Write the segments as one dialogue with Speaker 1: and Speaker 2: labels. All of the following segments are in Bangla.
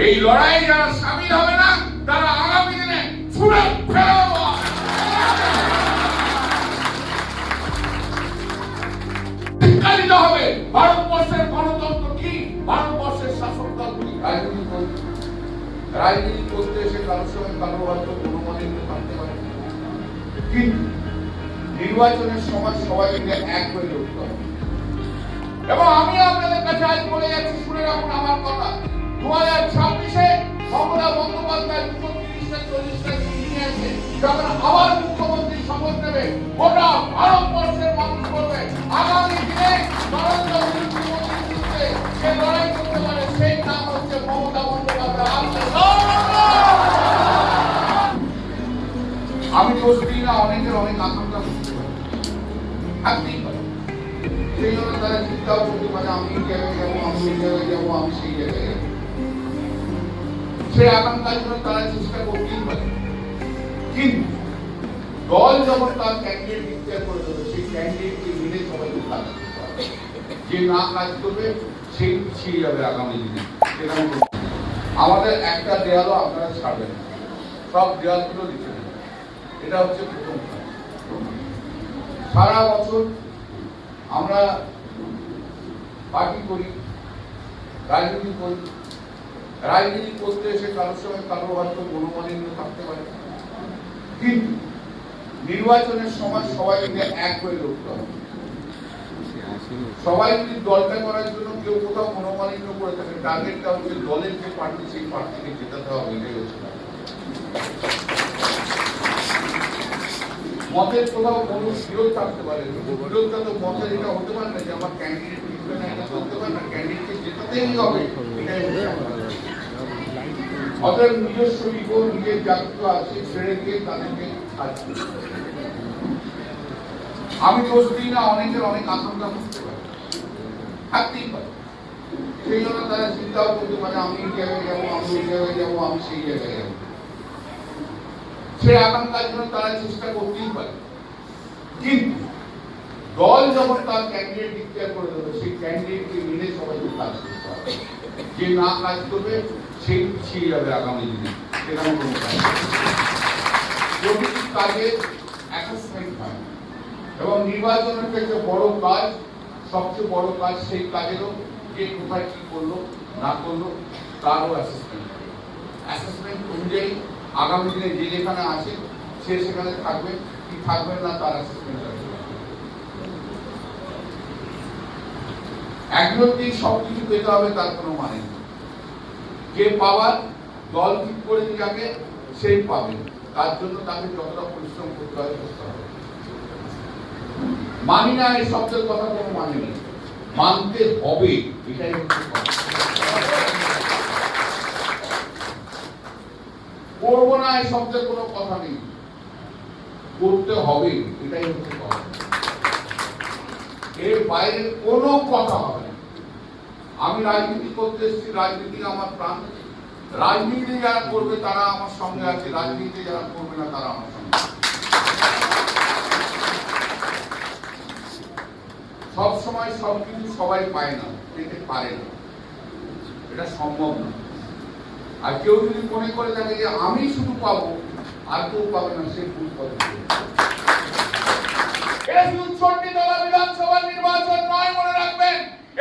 Speaker 1: এই লড়াই যারা সামিল হবে না তারা আগামী দিনে ছুড়ে ফেলে দেওয়া হবে। ভারতবর্ষের গণতন্ত্র কি, ভারতবর্ষের শাসক দলগুলি রাজনীতি করতে এসে কারোর সঙ্গে কারো হয়তো মনোমালিন্য থাকতে পারে, কিন্তু নির্বাচনের সময় সবাই মিলে এক হয়ে লড়তে হবে। এবং আমি আপনাদের কাছে আজ বলে যাচ্ছি, শুনে রাখুন আমার কথা, 2026-এ মমতা বন্দ্যোপাধ্যায় 230-40টা নিয়ে আছে, যখন আবার মুখ্যমন্ত্রী শপথ নেবে, গোটা ভারতবর্ষের মানুষ বলবে আগামী দিনে নরেন্দ্র মোদী মুখ্যমন্ত্রীতে যে লড়াই করতে পারে সেই নাম হচ্ছে মমতা বন্দ্যোপাধ্যায়। আমি দোষ দিই না, অনেকের অনেক আকাঙ্ক্ষা করতে পারে, থাকতেই পারে, সেই জন্য তারা চিন্তাও করতে পারে আমি এই জায়গায় যাবো, আমি ওই জায়গায় যাবো, আমি সেই জায়গায় যাবো। সেই আকাঙ্ক্ষার জন্য তারা চেষ্টা করতেই পারে, কিন্তু দল যখন তার ক্যান্ডিডেট ডিক্লেয়ার করে দেবে, সেই ক্যান্ডিডেটকে মিলে সবাইকে কাজ করতে হবে। যে না কাজ করবে সেই পিছিয়ে যাবে আগামী দিনে। আমাদের একটা দেয়ালও আপনারা ছাড়বেন না, সব দেয়ালগুলো লিখে নেবেন। এটা হচ্ছে প্রথম কাজ। সারা বছর আমরা পার্টি করি, রাজনীতি করি, রাজনীতি করতে এসে কারোর সঙ্গে কারো হয়তো মনোমালিন্য থাকতে পারে, কিন্তু নির্বাচনের সময় সবাই মিলে এক হয়ে লড়তে হবে। সবাই যদি দলটা করার জন্য কেউ কোথাও মনোমালিন্য করে থাকে, টার্গেটটা হচ্ছে দলের যে পার্টি সেই পার্টিকে জেতাতে হবে, এটাই হচ্ছে মতের কোথাও কোনো বিরোধ থাকতে পারে, বিরোধটা তো মতের এটা হতে পারে না যে আমার ক্যান্ডিডেট জিতবে না, এটা করতে পারে না, ক্যান্ডিডেটকে জেতাতেই হবে, এটাই ওদের নিজস্ব ইগো, নিজের জাগ্রত আছে, ছেড়ে দিয়ে তাদেরকে কাজ করতে হবে। আমি দোষ দিই না, অনেকের অনেক আকাঙ্ক্ষা করতে পারে, থাকতেই পারে, সেই জন্য তারা চিন্তাও করতে পারে আমি এই জায়গায় যাবো, আমি ওই জায়গায় যাবো, আমি সেই জায়গায় যাবো। সেই আকাঙ্ক্ষার জন্য তারা চেষ্টা করতেই পারে, কিন্তু দল যখন তার ক্যান্ডিডেট ডিক্লেয়ার করে দেবে, সেই ক্যান্ডিডেটকে মিলে সবাইকে কাজ করতে হবে। যে না কাজ করবে সেই পিছিয়ে যাবে আগামী দিনে। সেখানে কোনো কাজ প্রতিটি কাজে অ্যাসেসমেন্ট হয়, এবং নির্বাচনের ক্ষেত্রে বড় কাজ, সবচেয়ে বড় কাজ সেই কাজেরও যে কোথায় কি করলো না করলো তারও অ্যাসেসমেন্ট। অ্যাসেসমেন্ট অনুযায়ী আগামী দিনে যে যেখানে আছে সে সেখানে থাকবে কি থাকবে না তার অ্যাসেসমেন্ট আছে। একজনকেই সবকিছু পেতে হবে তার কোনো মানে নেই। যে পাওয়ার দল ঠিক করে যাকে সেই পাবে, তার জন্য তাকে যতটা পরিশ্রম করতে হয় করতে হবে। মানি না এই শব্দের কথা কোনো মানে নেই, মানতে হবে, এটাই হচ্ছে কথা। করবো না এই শব্দের কোনো কথা নেই, করতে হবে, এটাই হচ্ছে কথা। এর বাইরে কোনো কথা হবে না। আমি রাজনীতি করতে এসেছি, রাজনীতি আমার প্রাণ, রাজনীতি যারা করবে তারা আমার সঙ্গে আছে, রাজনীতি যারা করবে না তারা আমার সঙ্গে। সব সময় সবকিছু সবাই পায় না, পেতে পারে না, এটা সম্ভব না। আর কেউ যদি মনে করে থাকে যে আমি শুধু পাবো আর কেউ পাবে না, সে ভুল করে। এটা শুধু চণ্ডীতলা বিধানসভা নির্বাচন নয়, মনে রাখবেন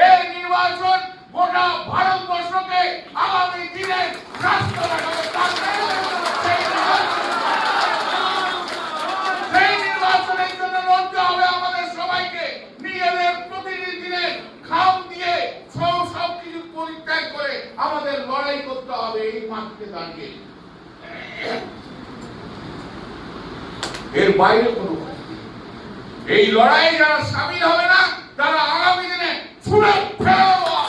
Speaker 1: এই নির্বাচন গোটা ভারতবর্ষকে আগামী দিনে রাষ্ট্র রাখাবে। সেই নির্বাচনের জন্য লড়তে হবে আমাদের সবাইকে, নিজেদের প্রতিটি দিনে খাম দিয়ে সবকিছু পরিত্যাগ করে আমাদের লড়াই করতে হবে এই মাঠে দাঁড়িয়ে। এর বাইরে কোনো এই লড়াই যারা সামিল হবে না তারা আগামী দিনে ছুড়ে ফেলে দেওয়া।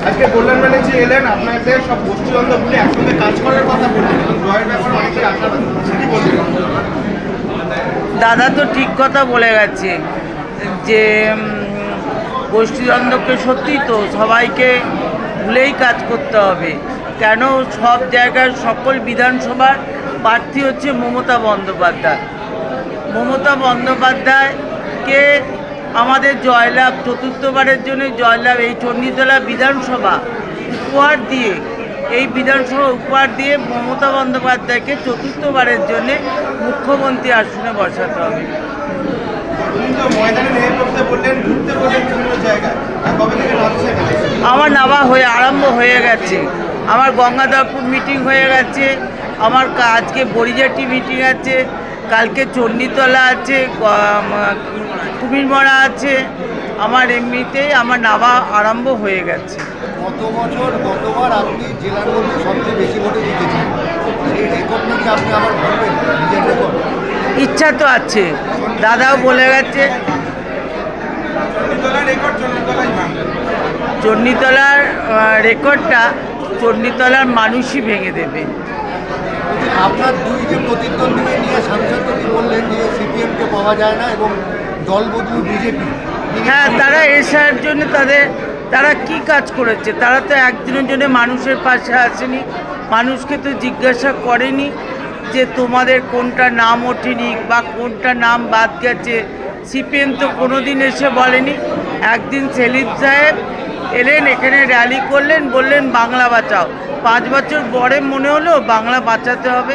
Speaker 2: আজকে কল্যাণ ব্যানার্জি এলেন, আপনাদের সব গোষ্ঠীদ্বন্দ্ব ভুলে একসঙ্গে কাজ করার কথা বললেন এবং জয়ের ব্যাপারে অনেকের আশাবাদী, কি বলছেন?
Speaker 3: দাদা তো ঠিক কথা বলে গেছে যে গোষ্ঠীদ্বন্দ্বকে সত্যি তো সবাইকে ভুলেই কাজ করতে হবে। কেন সব জায়গার সকল বিধানসভার প্রার্থী হচ্ছে মমতা বন্দ্যোপাধ্যায়। মমতা বন্দ্যোপাধ্যায়কে আমাদের জয়লাভ, চতুর্থবারের জন্য জয়লাভ, এই চণ্ডীতলা বিধানসভা উপহার দিয়ে, এই বিধানসভা উপহার দিয়ে মমতা বন্দ্যোপাধ্যায়কে চতুর্থবারের জন্যে মুখ্যমন্ত্রী আসনে বসাতে হবে।
Speaker 2: ময়দানে নেমে পড়তে বললেন, ঘুরতে বললেন বিভিন্ন জায়গায়, কবে থেকে নামছে?
Speaker 3: আমার নামা আরম্ভ হয়ে গেছে। আমার গঙ্গাধরপুর মিটিং হয়ে গেছে, আমার আজকে বড়িজাটি মিটিং আছে, কালকে চণ্ডীতলা আছে, কুমিরমরা আছে। আমার এমনিতেই আমার নামা আরম্ভ হয়ে গেছে।
Speaker 4: গতবার আপনি জেলার মধ্যে সবচেয়ে বেশি ভোটে জিতেছেন, সেই রেকর্ডটা কি আপনি আবার বলবেন, নিজের রেকর্ড?
Speaker 3: ইচ্ছা তো আছে, দাদাও বলে গেছে। চণ্ডীতলার রেকর্ডটা চণ্ডীতলার মানুষই ভেঙে দেবে।
Speaker 4: আপনার দুই যে প্রতিদ্বন্দ্বী নিয়ে সাংসদকে বললেন যে সিপিএমকে পাওয়া যায় না এবং দল বদলু বিজেপি।
Speaker 3: হ্যাঁ, তারা এসার জন্য তারা কি কাজ করেছে? তারা তো একদিনের জন্য মানুষের পাশে আসেনি, মানুষকে তো জিজ্ঞাসা করেনি যে তোমাদের কোনটা নাম ওঠেনি বা কোনটা নাম বাদ গেছে। সিপিএম তো কোনো দিন এসে বলেনি। একদিন সেলিম সাহেব এলেন, এখানে র্যালি করলেন, বললেন বাংলা বাঁচাও। 5 বছর পরে মনে হলো বাংলা বাঁচাতে হবে।